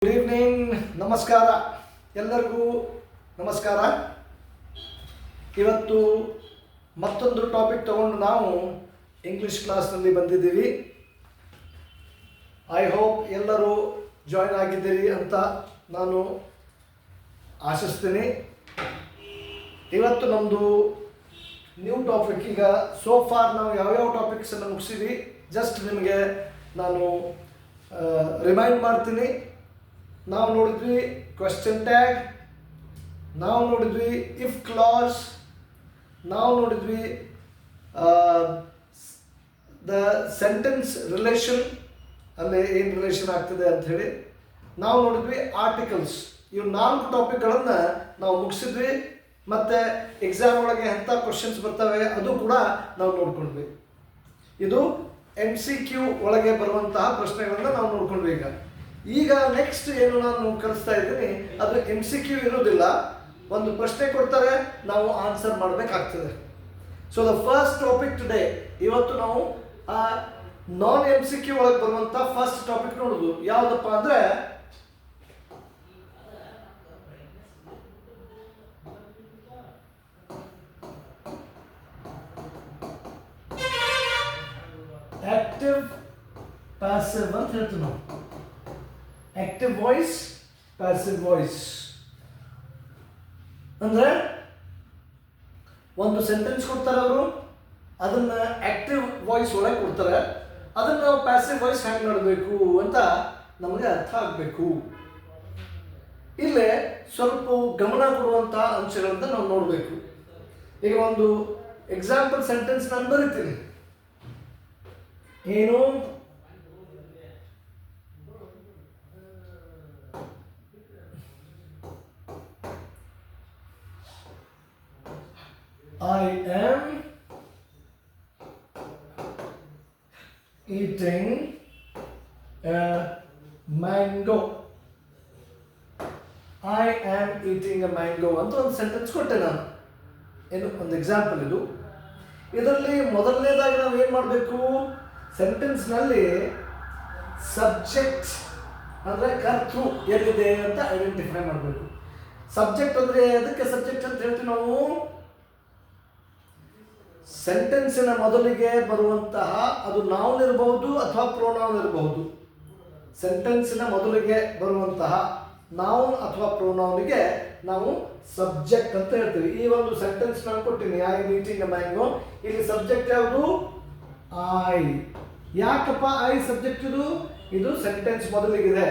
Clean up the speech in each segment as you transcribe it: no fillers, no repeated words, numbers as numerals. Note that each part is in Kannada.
ಗುಡ್ ಈವ್ನಿಂಗ್, ನಮಸ್ಕಾರ ಎಲ್ಲರಿಗೂ. ನಮಸ್ಕಾರ. ಇವತ್ತು ಮತ್ತೊಂದು ಟಾಪಿಕ್ ತಗೊಂಡು ನಾವು ಇಂಗ್ಲೀಷ್ ಕ್ಲಾಸ್ನಲ್ಲಿ ಬಂದಿದ್ದೀವಿ. ಐ ಹೋಪ್ ಎಲ್ಲರೂ ಜಾಯ್ನ್ ಆಗಿದ್ದೀರಿ ಅಂತ ನಾನು ಆಶಿಸ್ತೀನಿ. ಇವತ್ತು ನಮ್ಮದು ನ್ಯೂ ಟಾಪಿಕ್. ಈಗ ಸೋ ಫಾರ್ ನಾವು ಯಾವ್ಯಾವ ಟಾಪಿಕ್ಸನ್ನು ಮುಗಿಸಿದ್ವಿ ಜಸ್ಟ್ ನಿಮಗೆ ನಾನು ರಿಮೈಂಡ್ ಮಾಡ್ತೀನಿ. ನಾವು ನೋಡಿದ್ವಿ ಕ್ವೆಶ್ಚನ್ ಟ್ಯಾಗ್, ನಾವು ನೋಡಿದ್ವಿ ಇಫ್ ಕ್ಲಾಸ್, ನಾವು ನೋಡಿದ್ವಿ ದ ಸೆಂಟೆನ್ಸ್ ರಿಲೇಷನ್, ಅಲ್ಲಿ ಏನು ರಿಲೇಷನ್ ಆಗ್ತದೆ ಅಂಥೇಳಿ, ನಾವು ನೋಡಿದ್ವಿ ಆರ್ಟಿಕಲ್ಸ್. ಇವು 4 ಟಾಪಿಕ್ಗಳನ್ನು ನಾವು ಮುಗಿಸಿದ್ವಿ. ಮತ್ತು ಎಕ್ಸಾಮ್ ಒಳಗೆ ಎಂಥ ಕ್ವಶನ್ಸ್ ಬರ್ತವೆ ಅದು ಕೂಡ ನಾವು ನೋಡ್ಕೊಂಡ್ವಿ. ಇದು MCQ ಒಳಗೆ ಬರುವಂತಹ ಪ್ರಶ್ನೆಗಳನ್ನು ನಾವು ನೋಡ್ಕೊಂಡ್ವಿ. ಈಗ ನೆಕ್ಸ್ಟ್ ಏನು ನಾನು ಕಲಿಸ್ತಾ ಇದ್ದೀನಿ ಅದು MCQ ಇರೋದಿಲ್ಲ. ಒಂದು ಪ್ರಶ್ನೆ ಕೊಡ್ತಾರೆ, ನಾವು ಆನ್ಸರ್ ಮಾಡಬೇಕಾಗ್ತದೆ. So the first topic today, ಇವತ್ತು ನಾವು ನಾನ್ MCQ ಒಳಗೆ ಬರುವಂಥ ಫಸ್ಟ್ ಟಾಪಿಕ್ ನೋಡೋದು ಯಾವುದಪ್ಪ ಅಂದರೆ ಆಕ್ಟಿವ್ ಪ್ಯಾಸಿವ್ ಅಂತ ಹೇಳ್ತೀವಿ ನಾವು. ಆಕ್ಟಿವ್ ವಾಯ್ಸ್, ಪ್ಯಾಸಿವ್ ವಾಯ್ಸ್ ಅಂದರೆ ಒಂದು ಸೆಂಟೆನ್ಸ್ ಕೊಡ್ತಾರೆ ಅವರು, ಅದನ್ನು ಆಕ್ಟಿವ್ ವಾಯ್ಸ್ ಒಳಗೆ ಕೊಡ್ತಾರೆ, ಅದನ್ನು ನಾವು ಪ್ಯಾಸಿವ್ ವಾಯ್ಸ್ ಹ್ಯಾಂಗ್ ಮಾಡಬೇಕು ಅಂತ ನಮಗೆ ಅರ್ಥ ಆಗಬೇಕು. ಇಲ್ಲೇ ಸ್ವಲ್ಪ ಗಮನ ಕೊಡುವಂಥ ಅಂಶಗಳನ್ನು ನಾವು ನೋಡಬೇಕು. ಈಗ ಒಂದು ಎಕ್ಸಾಂಪಲ್ ಸೆಂಟೆನ್ಸ್ ನಾನು ಬರೀತೀನಿ. ಏನು? I am eating a mango. I am eating a mango ಅಂತ ಒಂದು ಸೆಂಟೆನ್ಸ್ ಕೊಟ್ಟೆ ನಾನು. ಏನು ಒಂದು ಎಕ್ಸಾಂಪಲ್ ಇದು. ಇದರಲ್ಲಿ ಮೊದಲನೇದಾಗಿ ನಾವು ಏನು ಮಾಡಬೇಕು, ಸೆಂಟೆನ್ಸ್ನಲ್ಲಿ ಸಬ್ಜೆಕ್ಟ್ ಅಂದರೆ ಕರ್ತೃ ಎಲ್ಲಿದೆ ಅಂತ ಐಡೆಂಟಿಫೈ ಮಾಡಬೇಕು. ಸಬ್ಜೆಕ್ಟ್ ಅಂದರೆ ಅದಕ್ಕೆ ಸಬ್ಜೆಕ್ಟ್ ಅಂತ ಹೇಳ್ತೀವಿ ನಾವು. ಸೆಂಟೆನ್ಸಿನ ಮೊದಲಿಗೆ ಬರುವಂತಹ ಅದು ನೌನ್ ಇರಬಹುದು ಅಥವಾ ಪ್ರೊನೌನ್ ಇರಬಹುದು. ಸೆಂಟೆನ್ಸಿನ ಮೊದಲಿಗೆ ಬರುವಂತಹ ನೌನ್ ಅಥವಾ ಪ್ರೊನೌನಿಗೆ ನಾವು ಸಬ್ಜೆಕ್ಟ್ ಅಂತ ಹೇಳ್ತೀವಿ. ಈ ಒಂದು ಸೆಂಟೆನ್ಸ್ ನಾನು ಕೊಟ್ಟಿನಿ, I am eating A mango. ಇಲ್ಲಿ ಸಬ್ಜೆಕ್ಟ್ ಯಾವುದು? ಐ. ಯಾಕಪ್ಪ ಐ ಸಬ್ಜೆಕ್ಟ್? ಇದು ಸೆಂಟೆನ್ಸ್ ಮೊದಲಿಗಿದೆ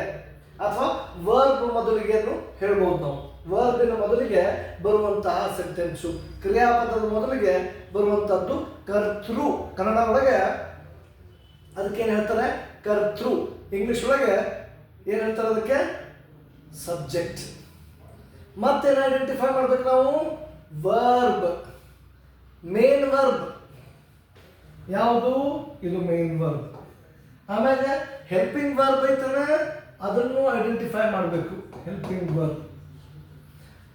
ಅಥವಾ ವರ್ಬ್ ಮೊದಲಿಗೆ ಹೇಳ್ಬೋದು ನಾವು. ವರ್ಬಿನ ಮೊದಲಿಗೆ ಬರುವಂತಹ ಸೆಂಟೆನ್ಸು, ಕ್ರಿಯಾಪದದ ಮೊದಲಿಗೆ ಬರುವಂಥದ್ದು ಕರ್ತೃ. ಕನ್ನಡ ಒಳಗೆ ಅದಕ್ಕೇನು ಹೇಳ್ತಾರೆ? ಕರ್ತೃ. ಇಂಗ್ಲೀಷ್ ಒಳಗೆ ಏನು ಹೇಳ್ತಾರೆ ಅದಕ್ಕೆ? ಸಬ್ಜೆಕ್ಟ್. ಮತ್ತೇನು ಐಡೆಂಟಿಫೈ ಮಾಡ್ಬೇಕು ನಾವು? ವರ್ಬ್, ಮೇನ್ ವರ್ಬ್ ಯಾವುದು? ಇದು ಮೇನ್ ವರ್ಬ್. ಆಮೇಲೆ ಹೆಲ್ಪಿಂಗ್ ವರ್ಬ್ ಐತನ, ಅದನ್ನು ಐಡೆಂಟಿಫೈ ಮಾಡಬೇಕು, ಹೆಲ್ಪಿಂಗ್ ವರ್ಬ್.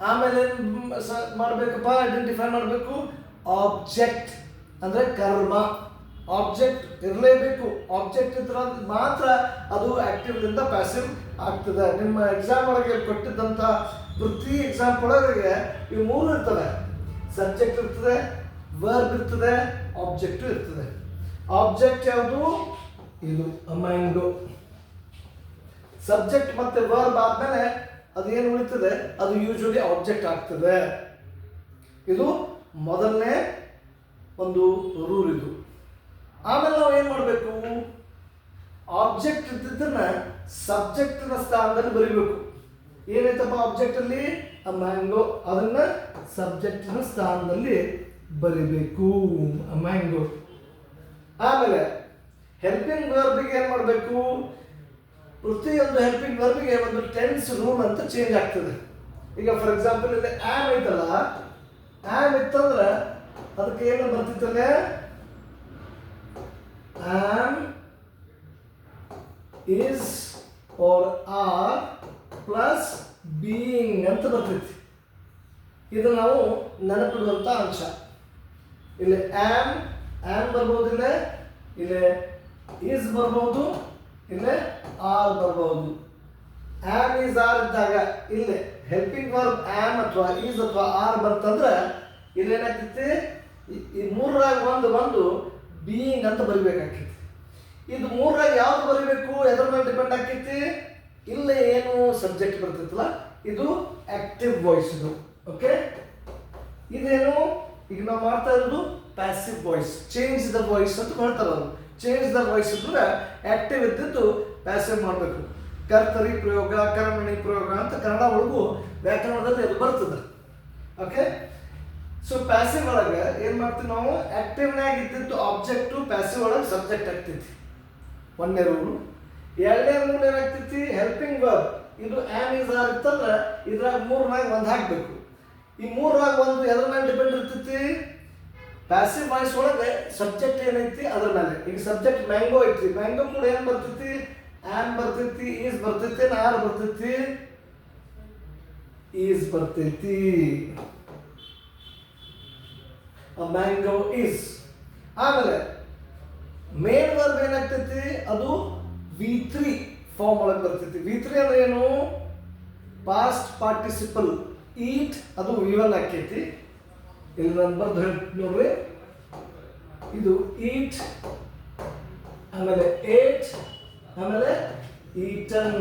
ಆಮೇಲೆ ಮಾಡಬೇಕಪ್ಪ, ಐಡೆಂಟಿಫೈ ಮಾಡಬೇಕು ಆಬ್ಜೆಕ್ಟ್ ಅಂದರೆ ಕರ್ಮ. ಆಬ್ಜೆಕ್ಟ್ ಇರಲೇಬೇಕು. ಆಬ್ಜೆಕ್ಟ್ ಇದ್ರೆ ಮಾತ್ರ ಅದು ಆಕ್ಟಿವ್ದಿಂದ ಪ್ಯಾಸಿವ್ ಆಗ್ತದೆ. ನಿಮ್ಮ ಎಕ್ಸಾಮ್ ಒಳಗೆ ಕೊಟ್ಟಿದ್ದಂಥ ಪ್ರತಿ ಎಕ್ಸಾಮ್ ಒಳಗೆ ಇವು 3 ಇರ್ತವೆ. ಸಬ್ಜೆಕ್ಟ್ ಇರ್ತದೆ, ವರ್ಬ್ ಇರ್ತದೆ, ಆಬ್ಜೆಕ್ಟು ಇರ್ತದೆ. ಆಬ್ಜೆಕ್ಟ್ ಯಾವುದು? ಇದು ಮ್ಯಾಂಗೋ. ಸಬ್ಜೆಕ್ಟ್ ಮತ್ತು ವರ್ಬ್ ಆದಮೇಲೆ ಅದು ಏನು ಉಳಿತದೆ ಅದು ಯೂಶುವಲಿ ಆಬ್ಜೆಕ್ಟ್ ಆಗ್ತದೆ. ಇದು ಮೊದಲನೇ ಒಂದು ರೂಲ್ ಇದು. ಆಮೇಲೆ ನಾವು ಏನು ಮಾಡಬೇಕು? ಆಬ್ಜೆಕ್ಟ್ ಇದ್ದಿದ್ದನ್ನ ಸಬ್ಜೆಕ್ಟಿನ ಸ್ಥಾನದಲ್ಲಿ ಬರೀಬೇಕು. ಏನೈತಪ್ಪ ಆಬ್ಜೆಕ್ಟಲ್ಲಿ? ಆ ಮ್ಯಾಂಗೋ, ಅದನ್ನು ಸಬ್ಜೆಕ್ಟಿನ ಸ್ಥಾನದಲ್ಲಿ ಬರೀಬೇಕು, ಮ್ಯಾಂಗೋ. ಆಮೇಲೆ ಹೆಲ್ಪಿಂಗ್ ವರ್ಬಿಗೆ ಏನು ಮಾಡಬೇಕು? ಪ್ರತಿಯೊಂದು ಹೆಲ್ಪಿಂಗ್ ವರ್ಬಿಗೆ ಒಂದು ಟೆನ್ಸ್ ರೂಲ್ ಅಂತ ಚೇಂಜ್ ಆಗ್ತದೆ. ಈಗ ಫಾರ್ ಎಕ್ಸಾಂಪಲ್ ಇಲ್ಲಿ ಆಮ್ ಐತಲ್ಲ, ಆಮ್ ಇತ್ತಂದ್ರೆ ಅದಕ್ಕೆ ಏನು ಬರ್ತಿತ್ತಲ್ಲ? Am is are are plus being ಅಂತ ಬರ್ತೈತಿ. ಇದು ನಾವು ನೆನಪಿಡುವಂಥ ಅಂಶ. ಇಲ್ಲಿ ಆಮ್ ಬರ್ಬೋದಿಲ್ಲ, ಇಲ್ಲಿ ಈಸ್ ಬರ್ಬೋದು, ಇಲ್ಲೇ ಆರ್ ಬರ್ಬೋದು. ಆಮ್ ಈಸ್ ಆರ್ ಇದ್ದಾಗ ಇಲ್ಲಿ ಹೆಲ್ಪಿಂಗ್ ವರ್ಬ್ ಆಮ್ ಅಥವಾ ಈಸ್ ಅಥವಾ ಆರ್ ಬಂತಂದ್ರೆ ಇಲ್ಲಿ ಏನಾಗ್ತೈತಿ ಈ ಮೂರರಾಗ ಒಂದು ಬೀಯಿಂಗ್ ಅಂತ ಬರಿಬೇಕಾಗ್ತೈತಿ. ಇದು ಮೂರರಾಗ ಯಾವ್ದು ಬರಿಬೇಕು, ಎದ್ರ ಮೇಲೆ ಡಿಪೆಂಡ್ ಆಗ್ತೈತಿ, ಇಲ್ಲೇ ಏನು ಸಬ್ಜೆಕ್ಟ್ ಬರ್ತೈತಲ್ಲ ಇದು ಆಕ್ಟಿವ್ ವಾಯ್ಸ್ ಇದು. ಓಕೆ, ಇದೇನು ಈಗ ನಾವು ಮಾಡ್ತಾ ಇರೋದು passive voice. Change the voice ಅಂತ ಮಾಡ್ತಾರೆ ಅವರು. ಚೇಂಜ್ ದ ವಾಯ್ಸ್ ಇದ್ರೆ ಆಕ್ಟಿವ್ ಇದ್ದಿದ್ದು ಪ್ಯಾಸಿವ್ ಮಾಡಬೇಕು. ಕರ್ತರಿ ಪ್ರಯೋಗ, ಕರ್ಮಣಿ ಪ್ರಯೋಗ ಅಂತ ಕನ್ನಡ ಒಳಗೂ ವ್ಯಾಕರಣದಲ್ಲಿ ಅದು ಬರ್ತದೆ. ಓಕೆ, ಸೊ ಪ್ಯಾಸಿವ್ ಒಳಗೆ ಏನು ಮಾಡ್ತೀವಿ ನಾವು, ಆಕ್ಟಿವ್ನಾಗ ಇದ್ದಿದ್ದು ಆಬ್ಜೆಕ್ಟು ಪ್ಯಾಸಿವ್ ಒಳಗೆ ಸಬ್ಜೆಕ್ಟ್ ಆಗ್ತೈತಿ. ಒಂದನೇ ರೂಲು. ಎರಡನೇ ರೂಲ್ ಏನಾಗ್ತೈತಿ, ಹೆಲ್ಪಿಂಗ್ ವರ್ಬ್ ಇದು ಆಮ್ ಈಸ್ ಆರ್ ಇತ್ತಂದ್ರೆ ಇದ್ರಾಗ ಮೂರನಾಗ ಒಂದು ಹಾಕಬೇಕು. ಈ ಮೂರರಾಗ ಒಂದು ಎದ್ರ ಮೇಲೆ ಡಿಪೆಂಡ್ ಇರ್ತೈತಿ, ಪ್ಯಾಸಿವ್ ವಾಯ್ಸ್ ಒಳಗೆ ಸಬ್ಜೆಕ್ಟ್ ಏನೈತಿ ಅದ್ರ ಮೇಲೆ. ಈಗ ಸಬ್ಜೆಕ್ಟ್ ಮ್ಯಾಂಗೋ ಐತಿ, ಮ್ಯಾಂಗೋ ಕೂಡ ಏನು ಬರ್ತೈತಿ, ಆಮ್ ಬರ್ತೈತಿ, ಈಸ್ ಬರ್ತೈತಿ, ಆರ್ ಬರ್ತೈತಿ, ಈಸ್ ಬರ್ತೈತಿ. Mango is. ಆಮೇಲೆ ಮೇನ್ ವರ್ಬ್ ಏನಾಗ್ತೈತಿ, ಅದು V3 ಫಾರ್ಮ್ ಒಳಗೆ ಬರ್ತೈತಿ. V3 ಅಂದ್ರೆ ಏನು, ಪಾಸ್ಟ್ ಪಾರ್ಟಿಸಿಪಲ್. ಈಟ್ ಅದು V1 ಆಕೈತಿ. ಇಲ್ಲಿ ನಾನು ಬರ್ದು ಹೇಳ್ತೀನಿ ನೋಡ್ರಿ, ಇದು ಈಟ್, ಆಮೇಲೆ ಏಟ್, ಆಮೇಲೆ eaten.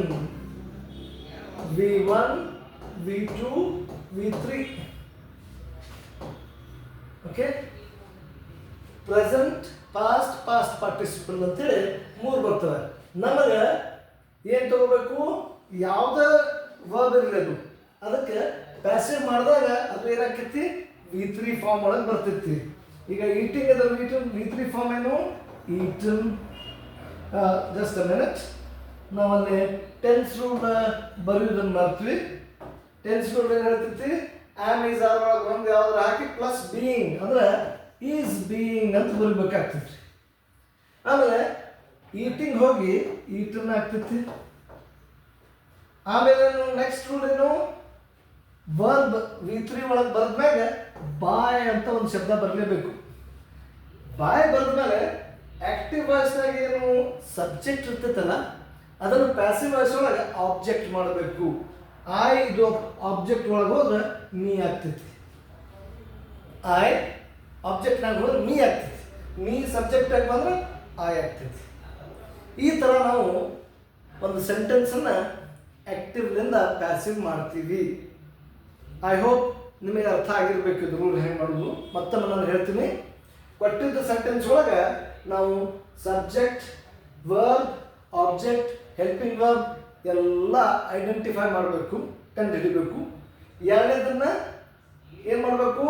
V1, V2, V3. Okay, present, past, past participle ಅಂತೇಳಿ ಮೂರು ಬರ್ತವೆ. ನಮಗೆ ಏನು ತಗೋಬೇಕು, ಯಾವುದೇ ವರ್ಬ್ ಇರಲಿ ಅದು ಅದಕ್ಕೆ ಪ್ಯಾಸಿವ್ ಮಾಡಿದಾಗ ಅದು ಏನಾಗ್ತೈತಿ, V3 ಫಾರ್ಮ್ ಒಳಗೆ ಬರ್ತೈತಿ. ಈಗ ಈಟಿಂಗ್ ಅದ V3 ಫಾರ್ಮ್ ಏನು, ಈಟನ್. ಜಸ್ಟ್ ಅ ಮಿನಿಟ್, ನಾವಲ್ಲಿ ಟೆನ್ಸ್ ರೂಲ್ ಬರೆಯೋದನ್ನು ಮಾಡ್ತೀವಿ. ಟೆನ್ಸ್ ರೂಲ್ ಏನು ಹೇಳ್ತೈತಿ, ಆಮ್ ಈಸ್ ಆರ್ ಒಳಗೆ ಒಂದು ಯಾವ್ದಾರು ಹಾಕಿ ಪ್ಲಸ್ ಬೀಯಿಂಗ್ ಅಂದ್ರೆ ಈಸ್ ಬೀಯಿಂಗ್ ಅಂತ ಬರಿಬೇಕಾಗ್ತೈತಿ. ಆಮೇಲೆ ಈಟಿಂಗ್ ಹೋಗಿ ಈಟನ್ ಆಗ್ತೈತಿ. ಆಮೇಲೆ ನೆಕ್ಸ್ಟ್ ರೂಲ್ ಏನು, ವರ್ಬ್ V3 ಒಳಗೆ ಬರೆದ್ಮ್ಯಾಗ ಬಾಯ್ ಅಂತ ಒಂದು ಶಬ್ದ ಬರಲೇಬೇಕು. ಬಾಯ್ ಬರೆದ್ಮೇಲೆ ಆಕ್ಟಿವ್ ವಾಯ್ಸ್ನಾಗ ಏನು ಸಬ್ಜೆಕ್ಟ್ ಇರ್ತೈತಲ್ಲ ಅದನ್ನು ಪ್ಯಾಸಿವ್ ವಾಯ್ಸ್ ಒಳಗೆ ಆಬ್ಜೆಕ್ಟ್ ಮಾಡಬೇಕು. ಐ ಇದು ಆಬ್ಜೆಕ್ಟ್ ಒಳಗೆ ಹೋದ್ರೆ ಮೀ ಆಗ್ತೈತಿ. ಐ ಆಬ್ಜೆಕ್ಟ್ನಾಗ ಹೋದ್ರೆ ಮೀ ಆಗ್ತೈತಿ. ಮೀ ಸಬ್ಜೆಕ್ಟ್ ಆಗಿ ಬಂದ್ರೆ ಐ ಆಗ್ತೈತಿ. ಈ ಥರ ನಾವು ಒಂದು ಸೆಂಟೆನ್ಸನ್ನು ಆ್ಯಕ್ಟಿವ್ಲಿಂದ ಪ್ಯಾಸಿವ್ ಮಾಡ್ತೀವಿ. ಐ ಹೋಪ್ ನಿಮಗೆ ಅರ್ಥ ಆಗಿರಬೇಕು ಇದು ರೂಲ್ ಹೆಂಗೆ ಮಾಡೋದು. ಮತ್ತೊಮ್ಮೆ ನಾನು ಹೇಳ್ತೀನಿ, ಕೊಟ್ಟಿದ್ದ ಸೆಂಟೆನ್ಸ್ ಒಳಗೆ ನಾವು subject, verb, object, helping verb ಎಲ್ಲ ಐಡೆಂಟಿಫೈ ಮಾಡಬೇಕು, ಕಂಡುಹಿಡಿಬೇಕು. ಎರಡನೇದನ್ನು ಏನು ಮಾಡಬೇಕು,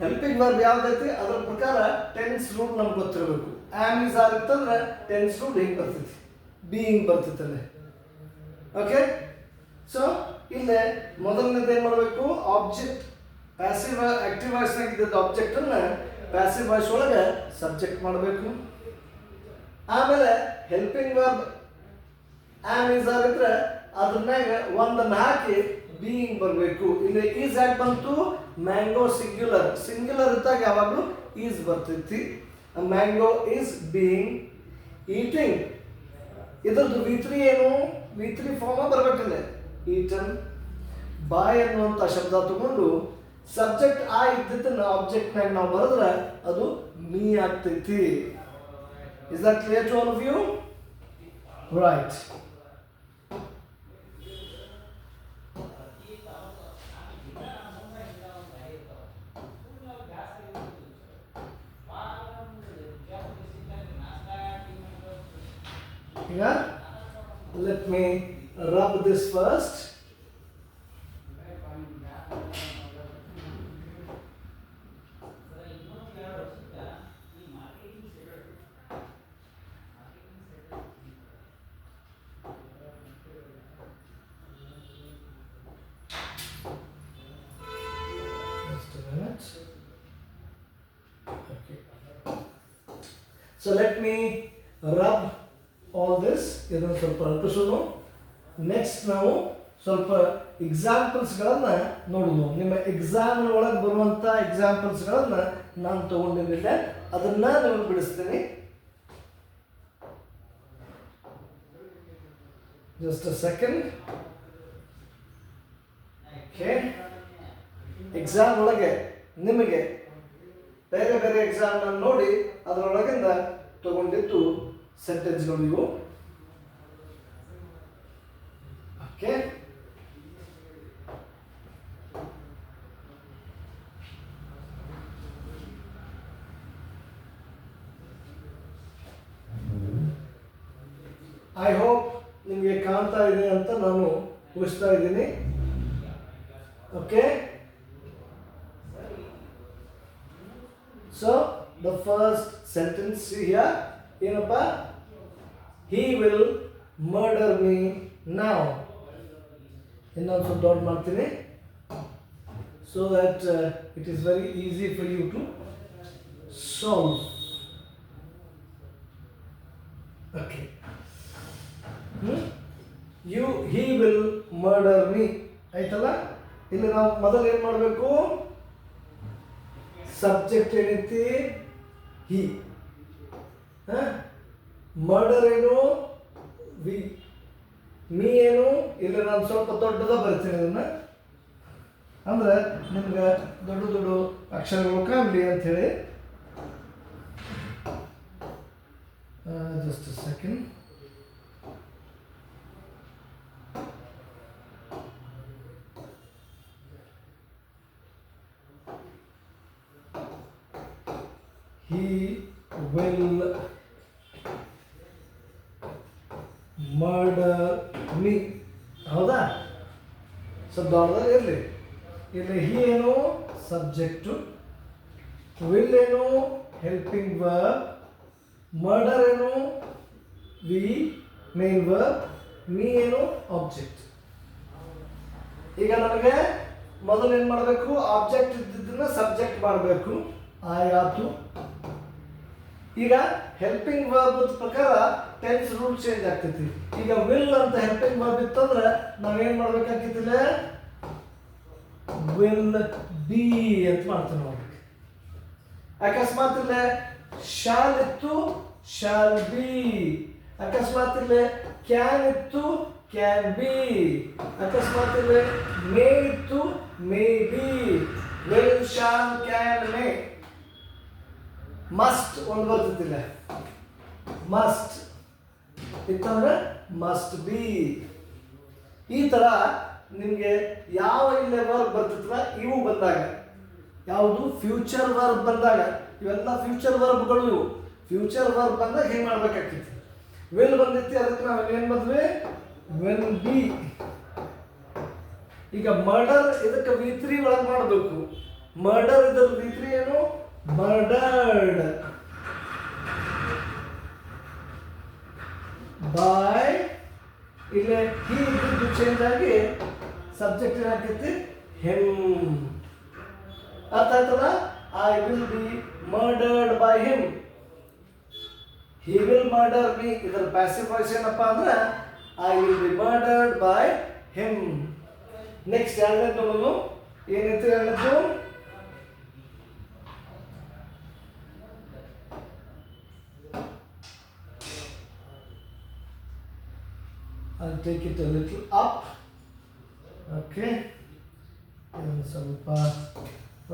ಹೆಲ್ಪಿಂಗ್ ವರ್ಬ್ ಯಾವುದೈತಿ ಅದರ ಪ್ರಕಾರ ಟೆನ್ಸ್ ರೂಲ್ ನಮ್ಗೆ ಗೊತ್ತಿರಬೇಕು. ಆಮ್ ಈಸ್ ಆರ್ ಇತ್ತಂದ್ರೆ ಟೆನ್ಸ್ ರೂಲ್ ಹಿಂಗೆ ಬರ್ತೈತಿ, ಬೀಯಿಂಗ್ ಬರ್ತೈತಿ ಅಲ್ಲೇ. ಓಕೆ, ಸೊ ಇಲ್ಲೇ ಮೊದಲನೇದು ಏನು ಮಾಡಬೇಕು, ಆಬ್ಜೆಕ್ಟ್ ಪ್ಯಾಸಿವ್ ಆಕ್ಟಿವ್ ವಾಯ್ಸ್ನಾಗ ಇದ್ದಿದ್ದು ಆಬ್ಜೆಕ್ಟನ್ನು ಪ್ಯಾಸಿವ್ ವಾಯ್ಸ್ ಒಳಗೆ ಸಬ್ಜೆಕ್ಟ್ ಮಾಡಬೇಕು. ಆಮೇಲೆ helping verb am is are ಇದ್ರೆ ಅದ್ರನ್ಯಾಗ ಒಂದನ್ನು ಹಾಕಿ ಬೀಯಿಂಗ್ ಬರಬೇಕು. ಇಲ್ಲಿ ಈಸ್ ಯಾಕೆ ಬಂತು, ಮ್ಯಾಂಗೋ ಸಿಂಗ್ಯುಲರ್. ಸಿಂಗ್ಯುಲರ್ ಇದ್ದಾಗ ಯಾವಾಗಲೂ ಈಸ್ ಬರ್ತೈತಿ. Mango is being. ಈಟಿಂಗ್ ಇದ್ರದ್ದು V3 ಏನು, V3 ಫಾರ್ಮ ಬರಬೇಕಲ್ಲೇ, ಈಟನ್. ಬಾಯ್ ಅನ್ನುವಂಥ ಶಬ್ದ ತಗೊಂಡು ಸಬ್ಜೆಕ್ಟ್ ಆ ಇದ್ದಿದ್ದನ್ನು ಆಬ್ಜೆಕ್ಟ್ನಾಗ ನಾವು ಬರೆದ್ರೆ ಅದು ಮೀ ಆಗ್ತೈತಿ. Is that clear to all of you? Right. Yeah, let me rub this first. Just a minute. Okay. So let me rub all this. ಇದನ್ನು ಸ್ವಲ್ಪ ಅಲ್ಪಿಸೋದು. ನೆಕ್ಸ್ಟ್ ನಾವು ಸ್ವಲ್ಪ ಎಕ್ಸಾಂಪಲ್ಸ್ಗಳನ್ನು ನೋಡೋದು. ನಿಮ್ಮ ಎಕ್ಸಾಮ್ ಒಳಗೆ ಬರುವಂಥ ಎಕ್ಸಾಂಪಲ್ಸ್ಗಳನ್ನು ನಾನು ತೊಗೊಂಡಿದ್ದೆ, ಅದನ್ನು ನಿಮಗೆ ಬಿಡಿಸ್ತೀನಿ. Just a second. Okay, exam ಒಳಗೆ ನಿಮಗೆ ಬೇರೆ ಬೇರೆ ಎಕ್ಸಾಮ್ನ ನೋಡಿ ಅದರೊಳಗಿಂದ ತಗೊಂಡಿದ್ದು ಸೆಂಟೆನ್ಸ್ಗಳು ಇವು. ಓಕೆ, ಐ ಹೋಪ್ ನಿಮಗೆ ಕಾಣ್ತಾ ಇದೆ ಅಂತ ನಾನು ಊಹಿಸ್ತಾ ಇದ್ದೀನಿ. Okay, so the first sentence here ಏನಪ್ಪ, he will murder me now. ಇನ್ನೊಂದು ಸ್ವಲ್ಪ ಡೌಟ್ ಮಾಡ್ತೀನಿ so that it is very easy for you to solve. Okay, he will murder me ಆಯ್ತಲ್ಲ. ಇಲ್ಲಿ ನಾವು ಮೊದಲು ಏನು ಮಾಡಬೇಕು, ಸಬ್ಜೆಕ್ಟ್ ಏನೈತಿ ಹಿ, ಮರ್ಡರ್ ಏನು ವಿ, ಮೀ ಏನು ಇಲ್ಲಿ ನಾನು ಸ್ವಲ್ಪ ದೊಡ್ಡದ ಬರ್ತೀನಿ ಅದನ್ನು, ಅಂದ್ರೆ ನಿಮ್ಗೆ ದೊಡ್ಡ ದೊಡ್ಡ ಅಕ್ಷರಗಳು ಕಾಣಲಿ ಅಂಥೇಳಿ. Just a second. He will murder me. ಹೌದಾ? ಸ್ವಲ್ಪ ದೊಡ್ಡದಲ್ಲಿ ಇರಲಿ. ಇಲ್ಲಿ ಹಿ ಏನು ಸಬ್ಜೆಕ್ಟು, ವಿಲ್ ಏನು ಹೆಲ್ಪಿಂಗ್ ವರ್ಬ್, ಮರ್ಡರ್ ಏನು ವಿ ಮೇನ್ ವರ್ಬ್, ಮೀ ಏನು ಆಬ್ಜೆಕ್ಟ್. ಈಗ ನಮಗೆ ಮೊದಲು ಏನು ಮಾಡಬೇಕು, ಆಬ್ಜೆಕ್ಟ್ ಇದ್ದಿದ್ದನ್ನ ಸಬ್ಜೆಕ್ಟ್ ಮಾಡಬೇಕು. ಆಯಾತು. ಈಗ ಹೆಲ್ಪಿಂಗ್ ವರ್ಬ್ ಪ್ರಕಾರ ಟೆನ್ಸ್ ರೂಲ್ ಚೇಂಜ್ ಆಗ್ತೈತಿ. ಈಗ ವಿಲ್ ಅಂತ ಹೆಲ್ಪಿಂಗ್ ವರ್ಬ್ ಇತ್ತಂದ್ರೆ ನಾವೇನ್ ಮಾಡ್ಬೇಕಾಗ್ತಿಲ್ಲ, ವಿಲ್ ಬಿ ಅಂತ ಮಾಡ್ತೀವಿ ನಾವು. ಅಕಸ್ಮಾತ್ ಇಲ್ಲೇ ಶಾಲ್ ಇತ್ತು, ಶಾಲ್ ಬಿ. ಅಕಸ್ಮಾತ್ ಇಲ್ಲೇ ಕ್ಯಾನ್ ಇತ್ತು, ಕ್ಯಾನ್ ಬಿ. ಅಕಸ್ಮಾತ್ ಇಲ್ಲೇ ಮೇ ಇತ್ತು, may be. Will, shall, can, may. Must ಒಂದು ಬರ್ತಿದ್ದಿಲ್ಲ, ಮಸ್ಟ್ ಇತ್ತಂದ್ರೆ ಮಸ್ಟ್ ಬಿ. ಈ ತರ ನಿಮಗೆ ಯಾವ ಇಲ್ಲೇ ವರ್ಬ್ ಬರ್ತಿತ್ತಲ್ಲ ಇವು ಬಂದಾಗ, ಯಾವುದು ಫ್ಯೂಚರ್ ವರ್ಬ್ ಬಂದಾಗ, ಇವೆಲ್ಲ ಫ್ಯೂಚರ್ ವರ್ಬ್ಗಳು ಇವು. ಫ್ಯೂಚರ್ ವರ್ಬ್ ಬಂದಾಗ ಹೇಗೆ ಮಾಡ್ಬೇಕಾಗ್ತೈತಿ, ವಿಲ್ ಬಂದೈತಿ ಅದಕ್ಕೆ ನಾವು ಏನು ಬಂದ್ವಿ, ವಿಲ್ ಬಿ. ಈಗ ಮರ್ಡರ್ ಇದಕ್ಕೆ ವಿ3 ಒಳಗೆ ಮಾಡಬೇಕು. ಮರ್ಡರ್ ಇದ್ರ ವಿ3 ಏನು, murdered by. ಇಲ್ಲಿ ಹಿ ಇದ್ದು ಚೇಂಜ್ ಆಗಿ ಸಬ್ಜೆಕ್ಟ್ ಏನಾಗ್ತೈತಿ, ಹಿಮ್. ಅರ್ಥ ಆಯ್ತಲ್ಲ, I will be murdered by him. He will murder me ಇದರ ಪ್ಯಾಸಿವ್ ವಾಯ್ಸ್ ಏನಪ್ಪ ಅಂದ್ರೆ I will be murdered by him. Next ಎರಡನೇದು ನೋಡೋದು, ಏನೈತಿ ಎರಡನೇದು, I'll take it a little up. Okay. ಇದನ್ನು ಸ್ವಲ್ಪ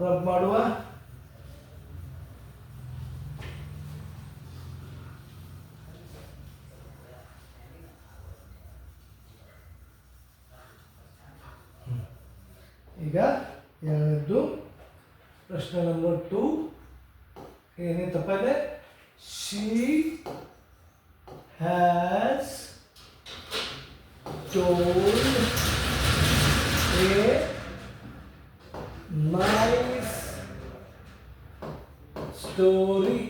ರಬ್ ಮಾಡುವ. ಈಗ ಎರಡನೇದು ಪ್ರಶ್ನೆ ನಂಬರ್ 2 ಏನೈತಪ್ಪ ಇದೆ, she has told a nice story.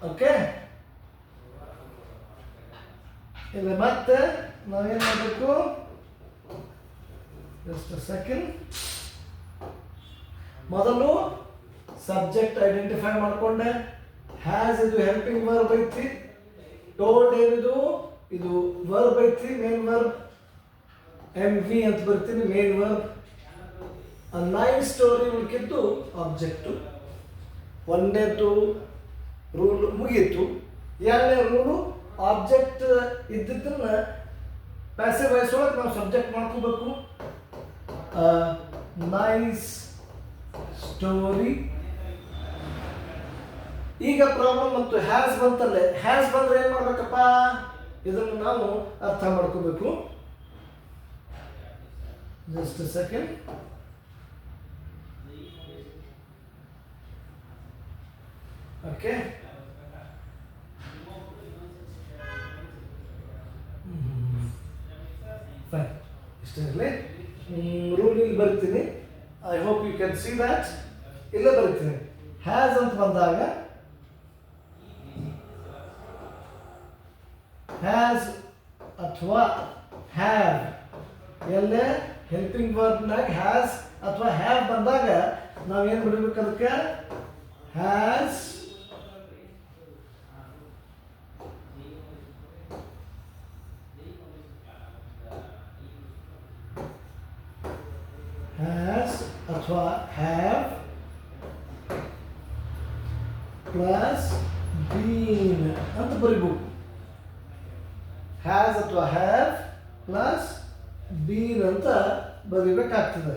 Okay, ಇಲ್ಲಿ ಮತ್ತೆ ನಾವೇನು ಮಾಡಬೇಕು, ಜಸ್ಟ್ ಅ ಸೆಕೆಂಡ್. ಮೊದಲು ಸಬ್ಜೆಕ್ಟ್ ಐಡೆಂಟಿಫೈ ಮಾಡಿಕೊಂಡೆ, ಹ್ಯಾಸ್ ಇದು ಹೆಲ್ಪಿಂಗ್ ವರ್ಬ್ ಐತಿ, ಟೋಲ್ಡ್ ಏನಿದು ಇದು ವರ್ಬ್ ಐತಿ, ಮೇನ್ ವರ್ಬ್ ಎಮ್ ವಿ ಅಂತ ಬರ್ತೀನಿ, main verb. A nice story ಉಳ್ಕಿದ್ದು ಆಬ್ಜೆಕ್ಟು. ಒಂದನೇದು ರೂಲ್ ಮುಗೀತು. ಎರಡನೇ ರೂಲು, ಆಬ್ಜೆಕ್ಟ್ ಇದ್ದಿದ್ದನ್ನ ಪ್ಯಾಸಿವ್ ವಾಯ್ಸ್ ಒಳಗೆ ನಾವು ಸಬ್ಜೆಕ್ಟ್ ಮಾಡ್ಕೋಬೇಕು ನೈಸ್ ಸ್ಟೋರಿ. ಈಗ ಪ್ರಾಬ್ಲಮ್ ಮತ್ತು ಹ್ಯಾಸ್ ಬಂತಲ್ಲೇ, ಹ್ಯಾಸ್ ಬಂದ್ರೆ ಏನು ಮಾಡ್ಬೇಕಪ್ಪ, ಇದನ್ನು ನಾವು ಅರ್ಥ ಮಾಡ್ಕೋಬೇಕು. Just a second. Okay, fine, ಇಷ್ಟೇ ಇರಲಿ. ರೂಲ್ ಇಲ್ಲಿ ಬರಿತೀನಿ. I hope you can see that. ಇಲ್ಲೇ ಬರಿತೀನಿ. ಹ್ಯಾಸ್ ಅಂತ ಬಂದಾಗ ಹ್ಯಾಸ್ ಅಥವಾ ಹ್ಯಾವ್, ಎಲ್ಲೇ ಹೆಲ್ಪಿಂಗ್ ವರ್ಬ್ನಾಗ ಹ್ಯಾಸ್ ಅಥವಾ ಹ್ಯಾವ್ ಬಂದಾಗ ನಾವೇನು ಬಿಡಬೇಕು, ಅದಕ್ಕೆ ಹ್ಯಾಸ್ ಅಥವಾ ಹ್ಯಾವ್ ಪ್ಲಸ್ ಬೀನ್ ಅಂತ ಬರಿಬೇಕು. ಹ್ಯಾಸ್ ಅಥವಾ ಹ್ಯಾವ್ ಪ್ಲಸ್ ಬೀನ್ ಅಂತ ಬರೀಬೇಕಾಗ್ತದೆ.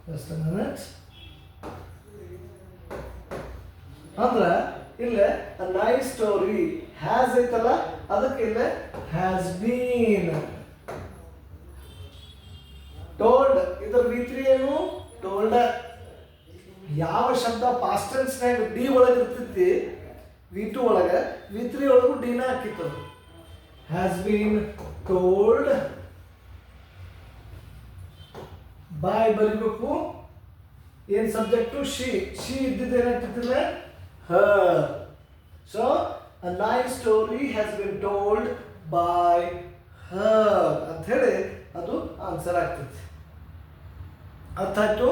Just a minute. ಅಂದ್ರೆ ಇಲ್ಲೇ ನೈಸ್ ಸ್ಟೋರಿ ಹ್ಯಾಸ್ ಐತಲ್ಲ, ಅದಕ್ಕೆ ಇಲ್ಲೇ ಹ್ಯಾಸ್ ಬೀನ್. ಟೋಲ್ಡ್, ಇದರ V3 ಏನು, ಟೋಲ್ಡ್. ಯಾವ ಶಬ್ದ ಪಾಸ್ಟ್ ಟೆನ್ಸ್ನಾಗ ಡಿ ಒಳಗೆ ಇರ್ತೈತಿ V2 ಒಳಗೆ, V3 ಒಳಗೂ ಡಿನ ಹಾಕಿತ್ತು. ಹ್ಯಾಸ್ ಬೀನ್ ಟೋಲ್ಡ್ ಬೈ ಬರಿಬೇಕು. ಏನು ಸಬ್ಜೆಕ್ಟು, ಶಿ ಇದ್ದಿದ್ದು ಏನಾಗ್ತಿದ್ದಿಲ್ಲ, her. So a nice story has been told by her ಅಂತ ಹೇಳಿ ಅದು ಆನ್ಸರ್ ಆಗ್ತೈತಿ. ಅರ್ಥ ಆಯ್ತು?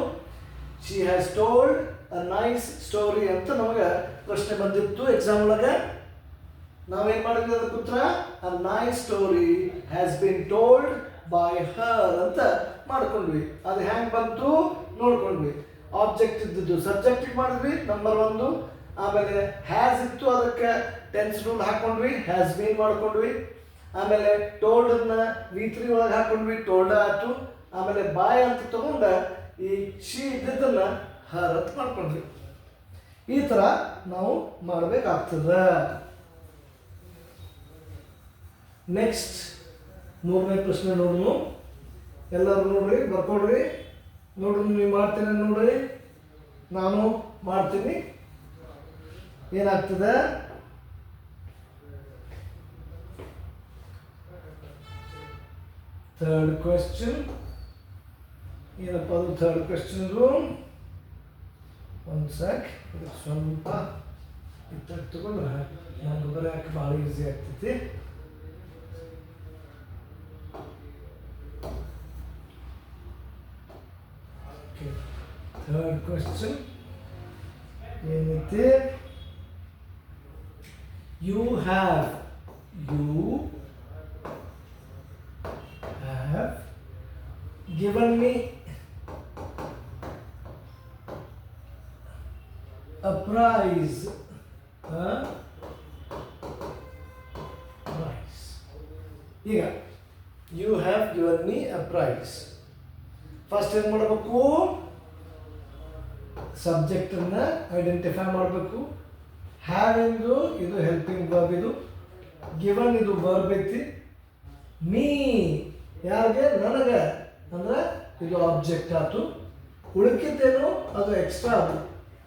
She has told a nice story ಅಂತ ನಮಗೆ ಪ್ರಶ್ನೆ ಬಂದಿತ್ತು ಎಕ್ಸಾಮ್ ಒಳಗೆ. ನಾವೇನು ಮಾಡಿದ್ವಿ ಅದಕ್ಕೆ ಉತ್ತರ, ಅ nice story has been told by her ಅಂತ ಮಾಡ್ಕೊಂಡ್ವಿ. ಅದು ಹ್ಯಾಂಗೆ ಬಂತು ನೋಡ್ಕೊಂಡ್ವಿ. ಆಬ್ಜೆಕ್ಟ್ ಇದ್ದಿದ್ದು ಸಬ್ಜೆಕ್ಟಿಗೆ ಮಾಡಿದ್ವಿ ನಂಬರ್ 1. ಆಮೇಲೆ ಹ್ಯಾಸ್ ಇತ್ತು, ಅದಕ್ಕೆ ಟೆನ್ಸ್ ರೂಲ್ ಹಾಕೊಂಡ್ವಿ, ಹ್ಯಾಸ್ ಬೀನ್ ಮಾಡ್ಕೊಂಡ್ವಿ. ಆಮೇಲೆ ಟೋಲ್ಡನ್ನ V3 ಒಳಗೆ ಹಾಕೊಂಡ್ವಿ, ಟೋಲ್ಡ್ ಆಯ್ತು. ಆಮೇಲೆ ಬಾಯ್ ಅಂತ ತಗೊಂಡ ಈ ಶಿ ಇದ್ದಿದ್ದನ್ನ ಹರ್ ಅಂತ ಮಾಡ್ಕೊಂಡ್ವಿ. ಈ ಥರ ನಾವು ಮಾಡಬೇಕಾಗ್ತದೆ. ನೆಕ್ಸ್ಟ್ 3ನೇ ಪ್ರಶ್ನೆ ನೋಡೋಣ. ಎಲ್ಲರೂ ನೋಡ್ರಿ, ಬರ್ಕೊಡ್ರಿ. ನೋಡ್ರಿ, ನೀವು ಮಾಡ್ತೀನಿ ನೋಡ್ರಿ, ನಾನು ಮಾಡ್ತೀನಿ. ಏನಾಗ್ತದೆ, ಥರ್ಡ್ ಕ್ವೆಶ್ಚನ್. ಏನಪ್ಪ ಅದು ಥರ್ಡ್ ಕ್ವೆಶ್ಚನ್? ಒಂದು ಸೆಕ್, ಸ್ವಲ್ಪ ಇತ್ತಾಗ ತಗೊಂಡ್ರೆ ನನಗೆ ಬರೆಯೋಕೆ ಭಾಳ ಈಸಿ ಆಗ್ತೈತಿ. ಓಕೆ, ಥರ್ಡ್ ಕ್ವೆಶ್ಚನ್ ಏನೈತಿ? You have given me a prize. Prize. ಈಗ you have given me a prize. First ಏನು ಮಾಡಬೇಕು, ಸಬ್ಜೆಕ್ಟನ್ನು ಐಡೆಂಟಿಫೈ ಮಾಡಬೇಕು. ಹ್ಯಾವ್ ಎಂದು ಇದು ಹೆಲ್ಪಿಂಗ್ ವರ್ಬ್, ಇದು ಗಿವನ್ ಇದು ವರ್ಬ್ ಐತಿ. ಮೀ ಯಾರಿಗೆ, ನನಗೆ ಅಂದ್ರೆ ಇದು ಆಬ್ಜೆಕ್ಟ್ ಆಯ್ತು. ಉಳಿಕಿದ್ದೇನು ಅದು ಎಕ್ಸ್ಟ್ರಾ. ಅದು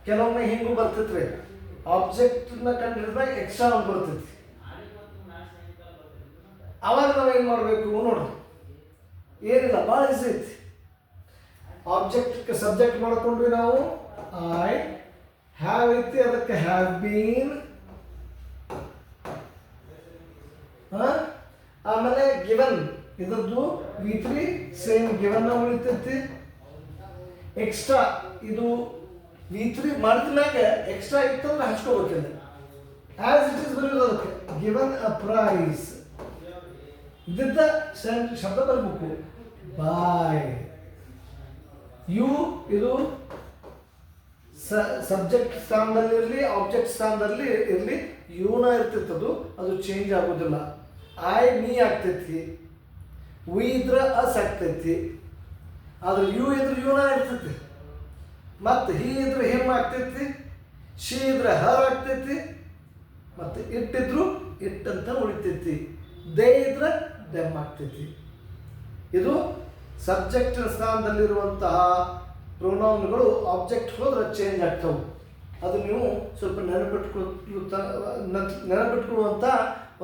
ಕೆಲವೊಮ್ಮೆ ಹಿಂಗೂ ಬರ್ತೈತ್ರಿ, ಆಬ್ಜೆಕ್ಟ್ನ ಕಂಡು ಹಿಡಿದಾಗ ಎಕ್ಸ್ಟ್ರಾ ಒಂದು ಬರ್ತೈತಿ. ಅವಾಗ ನಾವೇನು ಮಾಡಬೇಕು ನೋಡ್ರಿ, ಏನಿಲ್ಲ, ಭಾಳ ಈಸಿ ಐತಿ. ಆಬ್ಜೆಕ್ಟ್ಗೆ ಸಬ್ಜೆಕ್ಟ್ ಮಾಡ್ಕೊಂಡ್ವಿ ನಾವು. ಐ ಹ್ಯಾವ್ ಐತಿ, ಅದಕ್ಕೆ ಹ್ಯಾವ್ ಬೀನ್. ಆಮೇಲೆ ಗಿವನ್ ಇದರದ್ದು V3 ಸೇಮ್ ಗಿವನ್ ಉಳಿತೈತಿ. ಎಕ್ಸ್ಟ್ರಾ ಇದು V3 ಮಾಡಿದ ಮ್ಯಾಗ ಎಕ್ಸ್ಟ್ರಾ ಇತ್ತಂದ್ರೆ ಹಚ್ಕೋಬೇಕಿಲ್ಲ. ಆ್ಯಸ್ ಇಟ್ ಈಸ್ ಬರೆಯೋದು ಅದಕ್ಕೆ ಗಿವನ್ ಅ ಪ್ರೈಸ್. ಇದ್ದಿದ್ದ ಶಬ್ದ ಬರಬೇಕು, ಬಾಯ್. ಯು ಇದು ಸಬ್ಜೆಕ್ಟ್ ಸ್ಥಾನದಲ್ಲಿ ಇರಲಿ, ಆಬ್ಜೆಕ್ಟ್ ಸ್ಥಾನದಲ್ಲಿ ಇರಲಿ, ಯುನ ಇರ್ತಿತ್ತದು, ಅದು ಚೇಂಜ್ ಆಗೋದಿಲ್ಲ. ಐ ಮೀ ಆಗ್ತೈತಿ. ವಿ ಇದ್ರೆ ಅಸ್ ಆಗ್ತೈತಿ, ಆದ್ರೆ ಯು ಇದ್ರೆ ಯುನ ಇರ್ತೈತಿ, ಮತ್ತು ಹಿ ಇದ್ರೆ ಹಿಮ್ ಆಗ್ತೈತಿ, ಶಿ ಇದ್ರೆ ಹರ್ ಆಗ್ತೈತಿ, ಮತ್ತು ಇಟ್ಟಿದ್ರು ಇಟ್ ಅಂತ ಉಳಿತೈತಿ, ದೇ ಇದ್ರೆ ದೆಮ್ ಆಗ್ತೈತಿ. ಇದು ಸಬ್ಜೆಕ್ಟಿನ ಸ್ಥಾನದಲ್ಲಿರುವಂತಹ ಪ್ರೊನೌನ್ಗಳು ಆಬ್ಜೆಕ್ಟ್ ಹೋದ್ರೆ ಚೇಂಜ್ ಆಗ್ತವೆ. ಅದು ನೀವು ಸ್ವಲ್ಪ ನೆನಪಿಟ್ಕೊಳ್ಳುವಂಥ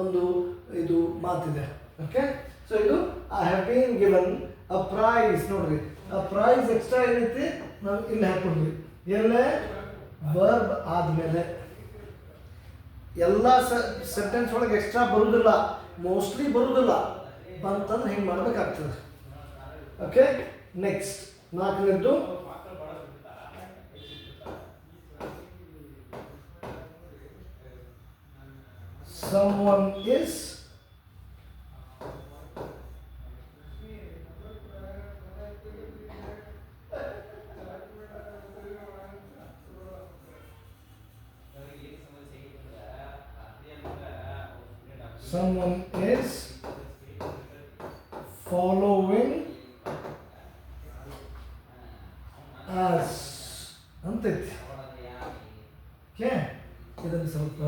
ಒಂದು ಇದು ಮಾತಿದೆ. ಓಕೆ, ಸೊ ಇದು I have been given a prize. ನೋಡ್ರಿ, ಆ ಪ್ರೈಸ್ ಎಕ್ಸ್ಟ್ರಾ ಏನೈತಿ ನಾವು ಇಲ್ಲಿ ಹಾಕೊಂಡ್ವಿ, ಎಲ್ಲೇ ವರ್ಬ್ ಆದಮೇಲೆ. ಎಲ್ಲ ಸೆಂಟೆನ್ಸ್ ಒಳಗೆ ಎಕ್ಸ್ಟ್ರಾ ಬರುವುದಿಲ್ಲ, ಮೋಸ್ಟ್ಲಿ ಬರುವುದಿಲ್ಲ, ಬಂತಂದ್ರೆ ಹಿಂಗೆ ಮಾಡಬೇಕಾಗ್ತದೆ. ಓಕೆ, ನೆಕ್ಸ್ಟ್ 4ನೇದ್ದು someone is following us ಅಂತೈತಿ. ಓಕೆ, ಇದನ್ನು ಸ್ವಲ್ಪ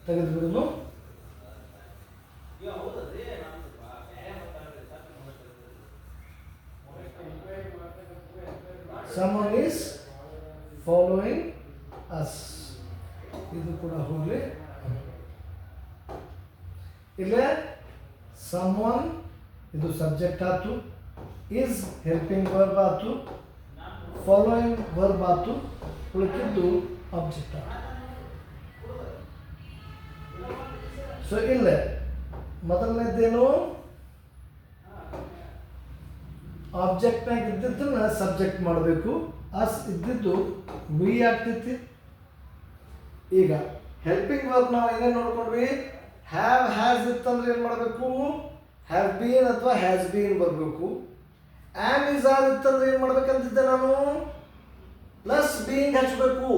ತೆಗೆದುಬಿಡೋದು. Someone is following us. ಇದು ಕೂಡ ಹೋಗಲಿ. ಇಲ್ಲೇ someone ಇದು ಸಬ್ಜೆಕ್ಟ್ ಆಯ್ತು, ಈಸ್ ಹೆಲ್ಪಿಂಗ್ ವರ್ಬ್ ಆಯ್ತು, ಫಾಲೋಯಿಂಗ್ ವರ್ಬ್ ಆಯ್ತು, ಉಳಿಕಿದ್ದು ಆಬ್ಜೆಕ್ಟ್ ಆಯ್ತು. ಸೊ ಇಲ್ಲೇ ಮೊದಲನೇದೇನು, ಆಬ್ಜೆಕ್ಟ್ನಾಗ ಇದ್ದಿದ್ದನ್ನ ಸಬ್ಜೆಕ್ಟ್ ಮಾಡಬೇಕು, ಅಸ್ ಇದ್ದಿದ್ದು ವಿ ಆಗ್ತೈತಿ. ಈಗ ಹೆಲ್ಪಿಂಗ್ ವರ್ಬ್ ನಾವು ಏನೇನು ನೋಡ್ಕೊಂಡ್ವಿ, ಹ್ಯಾವ್ ಹ್ಯಾಸ್ ಇತ್ತಂದ್ರೆ ಏನು ಮಾಡಬೇಕು, ಹ್ಯಾವ್ ಬೀನ್ ಅಥವಾ ಹ್ಯಾಸ್ ಬೀನ್ ಬರಬೇಕು. ಆ್ಯಮ್ ಈಸ್ ಆರ್ ಇತ್ತಂದ್ರೆ ಏನು ಮಾಡ್ಬೇಕಂತಿದ್ದೆ ನಾನು, ಪ್ಲಸ್ ಬೀಯಿಂಗ್ ಹಚ್ಚಬೇಕು.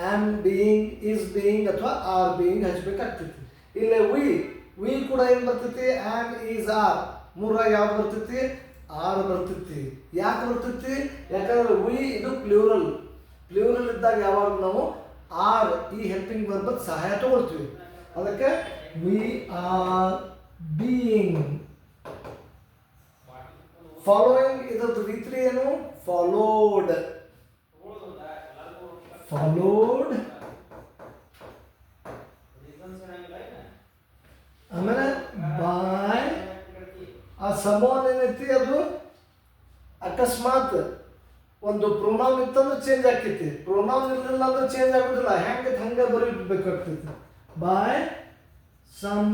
ಆ್ಯಮ್ ಬೀಯಿಂಗ್, ಈಸ್ ಬೀಯಿಂಗ್ ಅಥವಾ ಆರ್ ಬೀಯಿಂಗ್ ಹಚ್ಚಬೇಕಾಗ್ತೈತಿ. ಇಲ್ಲೇ ವಿ ಕೂಡ ಏನು ಬರ್ತೈತಿ, ಆ್ಯಮ್ ಈಸ್ ಆರ್, ಮೂರಾಗ ಯಾವ್ದು ಬರ್ತೈತಿ, ಆರ್ ಬರ್ತೈತಿ. ಯಾಕೆ ಬರ್ತೈತಿ, ಯಾಕಂದ್ರೆ ವಿ ಇದು ಪ್ಲೂರಲ್ ಇದ್ದಾಗ ಯಾವಾಗ ನಾವು ಆರ್ ಈ ಹೆಲ್ಪಿಂಗ್ ವರ್ಬ್ ಸಹಾಯ ತಗೊಳ್ತೀವಿ. ಅದಕ್ಕೆ ವಿ ಆರ್ ಬೀಯಿಂಗ್. ಫಾಲೋಯಿಂಗ್ ಇದ್ರದ್ದು V3 ಏನು, ಫಾಲೋಡ್. ಆಮೇಲೆ ಬಾಯ್. ಆ ಸಮೋನ್ ಏನೈತಿ, ಅದು ಅಕಸ್ಮಾತ್ ಒಂದು ಪ್ರೊನೌನ್ ಇತ್ತಂದ್ರೆ ಚೇಂಜ್ ಆಗ್ತೈತಿ, ಪ್ರೊನೌನ್ ಇರಲಿಲ್ಲ ಅಂದ್ರೆ ಚೇಂಜ್ ಆಗೋದಿಲ್ಲ, ಹೆಂಗೆ ಹಂಗೆ ಬರೀಬೇಕಾಗ್ತೈತಿ. By some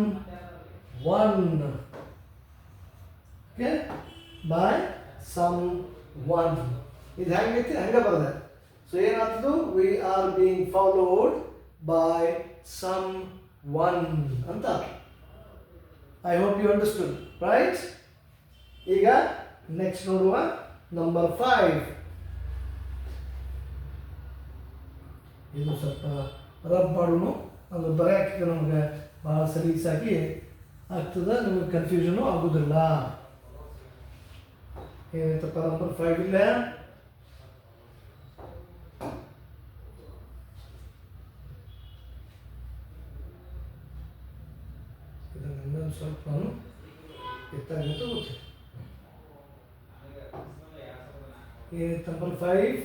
one. Okay, by someone, ಇದು ಹೆಂಗೈತಿ ಹಂಗೆ ಬರ್ತದೆ. ಸೊ ಏನಾಗ್ತದು, we are being followed by someone ಅಂತ. I hope you understood, right? ಈಗ ನೆಕ್ಸ್ಟ್ ನೋಡುವ ನಂಬರ್ 5. ಇದು ಸ್ವಲ್ಪ ರಬ್ ಮಾಡೋಣ, ಅದು ಬರೆಯೋಕ್ಕೆ ನಮಗೆ ಭಾಳ ಸಲೀಸಾಗಿ ಆಗ್ತದೆ, ನಿಮಗೆ ಕನ್ಫ್ಯೂಷನು ಆಗೋದಿಲ್ಲ. ಏನೈತಪ್ಪ ನಂಬರ್ 5 ಇಲ್ಲ, ಇದನ್ನು ಸ್ವಲ್ಪ ಎತ್ತಾಗಿ ತಗೋತೀವಿ. ಏನೈತೆ number 5,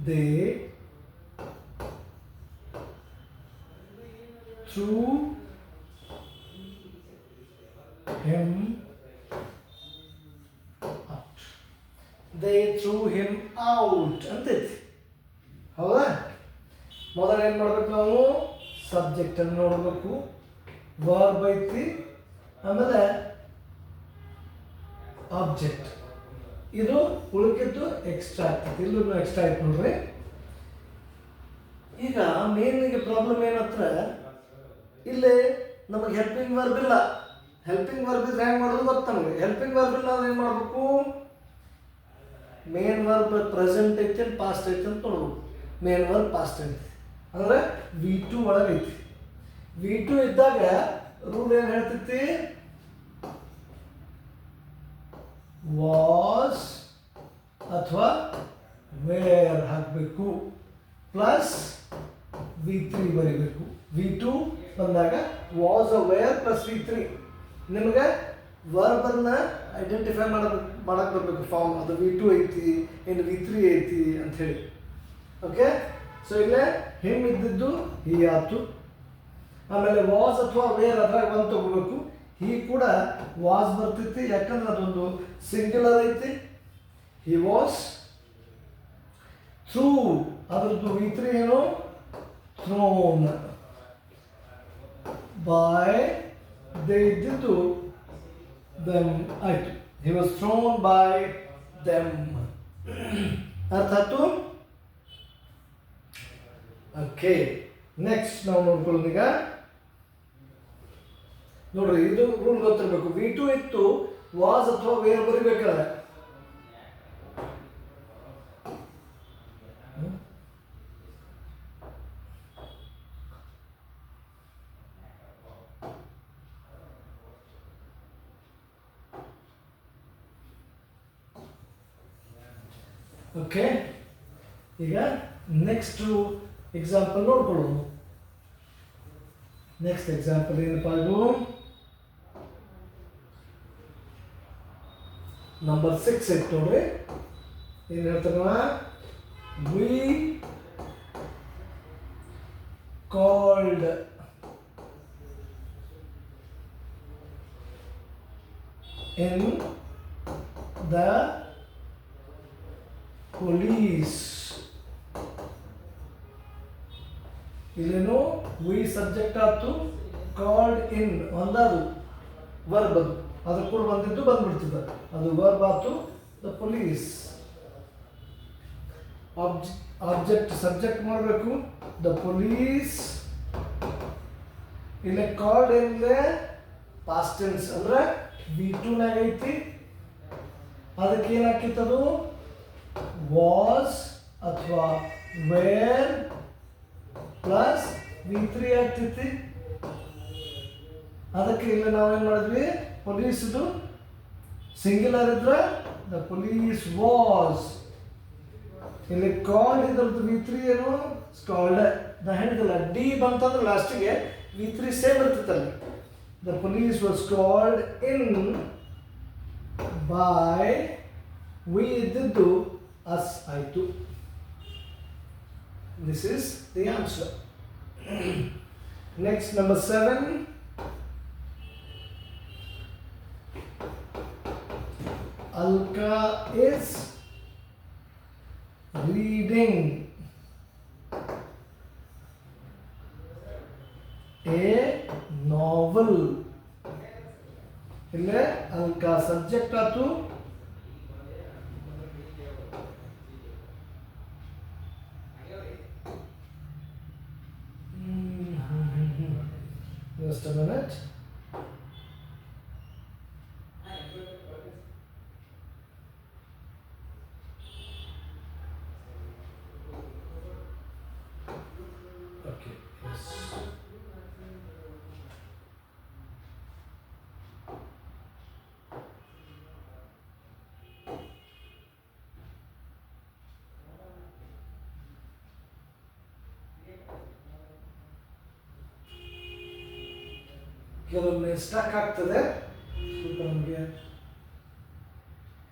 they threw him out. They threw him out ಅಂತೈತಿ. ಹೌದಾ? ಮೊದಲು ಏನು ಮಾಡ್ಬೇಕು, ನಾವು ಸಬ್ಜೆಕ್ಟನ್ನು ನೋಡಬೇಕು, ವರ್ಬ್ ಐತಿ, ಆಮೇಲೆ ಆಬ್ಜೆಕ್ಟ್. ಇದು ಉಳಿಕಿದ್ದು ಎಕ್ಸ್ಟ್ರಾ ಆಗ್ತೈತಿ, ಇಲ್ಲೂ ಎಕ್ಸ್ಟ್ರಾ ಆಯ್ತು ನೋಡ್ರಿ. ಈಗ ಮೇನ್ಗೆ ಪ್ರಾಬ್ಲಮ್ ಏನಂತ್ರ, ಇಲ್ಲಿ ನಮಗೆ ಹೆಲ್ಪಿಂಗ್ ವರ್ಬ್ ಇಲ್ಲ. ಹೆಲ್ಪಿಂಗ್ ವರ್ಬ್ ಇದ್ರೆ ಹೆಂಗೆ ಮಾಡೋದು ಗೊತ್ತು ನಮಗೆ. ಹೆಲ್ಪಿಂಗ್ ವರ್ಬ್ ಇಲ್ಲ ಅಂದ್ರೆ ಏನು ಮಾಡಬೇಕು, ಮೇನ್ ವರ್ಬ್ ಪ್ರೆಸೆಂಟ್ ಐತಿ ಪಾಸ್ಟ್ ಐತಿ ಅಂತ ನೋಡ್ಬೇಕು. ಮೇನ್ ವರ್ಬ್ ಪಾಸ್ಟ್ ಐತಿ ಅಂದ್ರೆ V2 ಒಳಗೆ ಐತಿ. V2 ಇದ್ದಾಗ ರೂಲ್ ಏನು ಹೇಳ್ತೈತಿ? ವಾಸ್ ಅಥವಾ ವೇರ್ ಹಾಕಬೇಕು, ಪ್ಲಸ್ V3 ಬರೀಬೇಕು. V2 ಬಂದಾಗ ವಾಸ್ ವೇರ್ ಪ್ಲಸ್ V3. ನಿಮಗೆ ವರ್ಬನ್ನ ಐಡೆಂಟಿಫೈ ಮಾಡಕ್ಕೆ ಬರಬೇಕು ಫಾರ್ಮ್. ಅದು V2 ಐತಿ, ಇನ್ನು V3 ಐತಿ ಅಂಥೇಳಿ. ಓಕೆ, ಸೊ ಇಲ್ಲೇ ಹಿಮ್ ಇದ್ದಿದ್ದು ಹೀ ಆಯ್ತು. ಆಮೇಲೆ ವಾಸ್ ಅಥವಾ ವೇರ್ ಅದ್ರಾಗ ಒಂದು ತಗೋಬೇಕು. ಹೀ ಕೂಡ ವಾಸ್ ಬರ್ತೈತಿ, ಯಾಕಂದ್ರೆ ಅದೊಂದು ಸಿಂಗ್ಯುಲರ್ ಐತಿ. ಹಿ ವಾಸ್ ಥ್ರೂ, ಅದ್ರದ್ದು V3 ಏನು? ಥ್ರೋನ್. ಬೈ ದೇ ಇದ್ದಿದ್ದು ದೆಮ್ ಆಯಿತು. He was throne by them. ಅರ್ಥ ಆಯ್ತು? ಓಕೆ, ನೆಕ್ಸ್ಟ್ ನಾವು ನೋಡ್ಕೊಳ್ಳೋದು ಈಗ. ನೋಡ್ರಿ, ಇದು ರೂಲ್ ಗೊತ್ತಿರಬೇಕು. V2 ಇತ್ತು, ವಾಸ್ ಅಥವಾ ವೇರ್ ಬರಿಬೇಕಾದ್ರೆ ಓಕೆ. ಈಗ ನೆಕ್ಸ್ಟ್ ಎಕ್ಸಾಂಪಲ್ ನೋಡ್ಕೊಳ್ಳೋದು. ನೆಕ್ಸ್ಟ್ ಎಕ್ಸಾಂಪಲ್ ಏನಪ್ಪ ಇದು? ನಂಬರ್ 6 ಐತೆ ನೋಡ್ರಿ. ಏನು ಹೇಳ್ತಾರ? We called in the police. ಇಲ್ಲೇನು ವಿ ಸಬ್ಜೆಕ್ಟ್ ಆಯ್ತು, ಕಾಲ್ಡ್ ಇನ್ ಒಂದದು ವರ್ಬ್, ಅದು ಕೂಡ ಬಂದಿದ್ದು ಬಂದ್ಬಿಡ್ತದೆ, ಅದು ವರ್ಬ್ ಆಯ್ತು. The police. ಆಬ್ಜೆಕ್ಟ್ ಸಬ್ಜೆಕ್ಟ್ ಮಾಡಬೇಕು. The police. ಇಲ್ಲೇ ಕಾಲ್ಡ್ ಇನ್ಲೆ ಪಾಸ್ಟ್ ಟೆನ್ಸ್ ಅಂದ್ರೆ V2 ನಾಗ ಐತಿ. ಅದಕ್ಕೆ ಏನಾಕಿತ್ತದು? ವಾಸ್ ಅಥವಾ ವೇರ್ ಪ್ಲಸ್ V3 ಆಗ್ತೈತಿ. ಅದಕ್ಕೆ ಇಲ್ಲಿ ನಾವೇನು ಮಾಡಿದ್ವಿ? ಪೊಲೀಸ್ದು ಸಿಂಗ್ಯುಲರ್ ಇದ್ರೆ ದ ಪೊಲೀಸ್ ವಾಸ್. ಇಲ್ಲಿ ಕಾಲ್ಡ್ ಇದ್ರದ್ದು V3 ಏನು? ಕಾಲ್ಡ್. ನಾ ಹೇಳಿದಿಲ್ಲ, ಡಿ ಬಂತಂದ್ರೆ ಲಾಸ್ಟಿಗೆ V3 ಸೇಮ್ ಇರ್ತೈತಲ್ಲ. The police was called in by we ಇದ್ದಿದ್ದು ಅಸ್ ಆಯಿತು. This is the answer. Next, number 7. Alka is reading a novel. ಇಲ್ಲೇ ಅಲ್ಕಾ ಸಬ್ಜೆಕ್ಟ್ ಆಯ್ತು. Just a minute. Okay, yes. ಕೆಲವೊಮ್ಮೆ ಸ್ಟಕ್ ಆಗ್ತದೆ, ಸ್ವಲ್ಪ ನಮಗೆ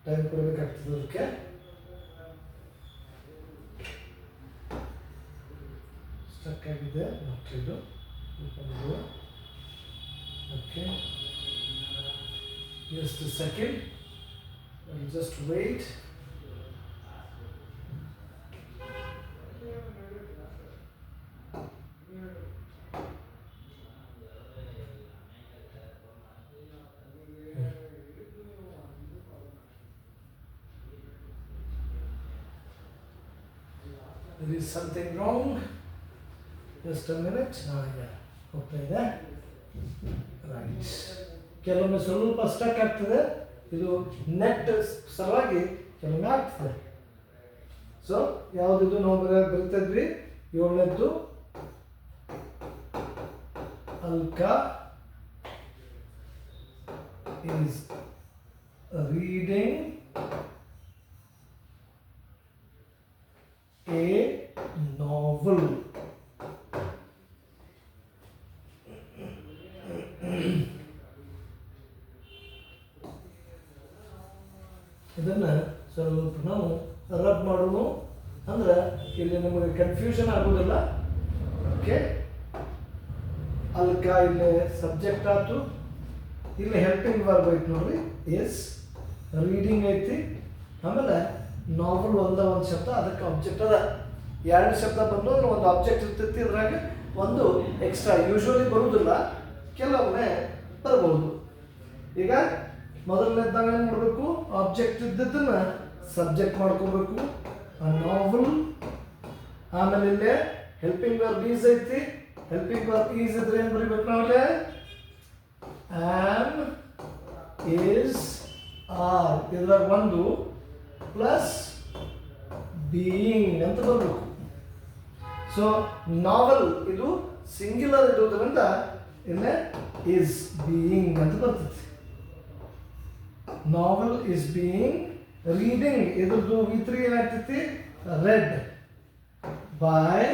ಟೈಮ್ ಕೊಡಬೇಕಾಗ್ತದೆ ಅದಕ್ಕೆ. ಸ್ಟಕ್ ಆಗಿದೆ ಇದು. Okay, just a second, just wait. There is something wrong. Just a minute. Yeah. Okay, there. Right. ಕೆಲವೊಮ್ಮೆ ಸ್ವಲ್ಪ ಸ್ಟಕ್ ಆಗ್ತದೆ. ಇದು ನೆಟ್ ಸಲುವಾಗಿ ಕೆಲವೊಮ್ಮೆ ಆಗ್ತದೆ. ಸೊ ಯಾವುದಿದು ನಾವು ಬರಿತಿದ್ವಿ? 7ನೇದ್ದು Alka is reading a novel. ಇದನ್ನು ಸ್ವಲ್ಪ ನಾವು ರಬ್ ಮಾಡೋಣ ಅಂದ್ರೆ ಇಲ್ಲಿ ನಮಗೆ ಕನ್ಫ್ಯೂಷನ್ ಆಗೋದಿಲ್ಲ. ಓಕೆ, ಅಲ್ಕ ಇಲ್ಲಿ ಸಬ್ಜೆಕ್ಟ್ ಆಯ್ತು, ಇಲ್ಲಿ ಹೆಲ್ಪಿಂಗ್ ವರ್ಬ್ ಐತಿ ನೋಡ್ರಿ, ಎಸ್ ರೀಡಿಂಗ್ ಐತಿ, ಆಮೇಲೆ ನಾವೆಲ್ ಒಂದು ಶಬ್ದ ಅದಕ್ಕೆ ಆಬ್ಜೆಕ್ಟ್ ಅದ. ಎರಡು ಶಬ್ದ ಬಂದು ಒಂದು ಆಬ್ಜೆಕ್ಟ್ ಇರ್ತೈತಿ, ಇದ್ರಾಗ ಒಂದು ಎಕ್ಸ್ಟ್ರಾ ಯೂಶ್ವಲಿ ಬರುವುದಿಲ್ಲ, ಕೆಲವೊಮ್ಮೆ ಬರ್ಬೋದು. ಈಗ ಮೊದಲನೇದಾಗ ಏನು ಮಾಡಬೇಕು, ಆಬ್ಜೆಕ್ಟ್ ಇದ್ದದ್ದನ್ನ ಸಬ್ಜೆಕ್ಟ್ ಮಾಡ್ಕೋಬೇಕು, ನಾವೆಲ್. ಆಮೇಲೆ ಇಲ್ಲೇ ಹೆಲ್ಪಿಂಗ್ ವರ್ಬ್ ಈಸ್ ಐತಿ, ಹೆಲ್ಪಿಂಗ್ ವರ್ಬ್ ಈಸ್ ಇದ್ರೆ ಏನು ಬರೀಬೇಕು ನಾವಲ್ಲೇ, ಆಮ್, ಈಸ್, ಆರ್, ಇದ್ರಾಗ ಒಂದು ಪ್ಲಸ್ ಬೀಯಿಂಗ್ ಅಂತ ಬರಬೇಕು. ಸೊ ನಾವೆಲ್ ಇದು ಸಿಂಗ್ಯುಲರ್ ಇರೋದ್ರಿಂದ ಇಲ್ಲೇ ಈಸ್ ಬೀಯಿಂಗ್ ಅಂತ ಬರ್ತೈತಿ. ನಾವೆಲ್ ಈಸ್ ಬೀಯಿಂಗ್, ರೀಡಿಂಗ್ ಇದ್ರದ್ದು V3 ಏನಾಗ್ತೈತಿ, ರೆಡ್ ಬೈ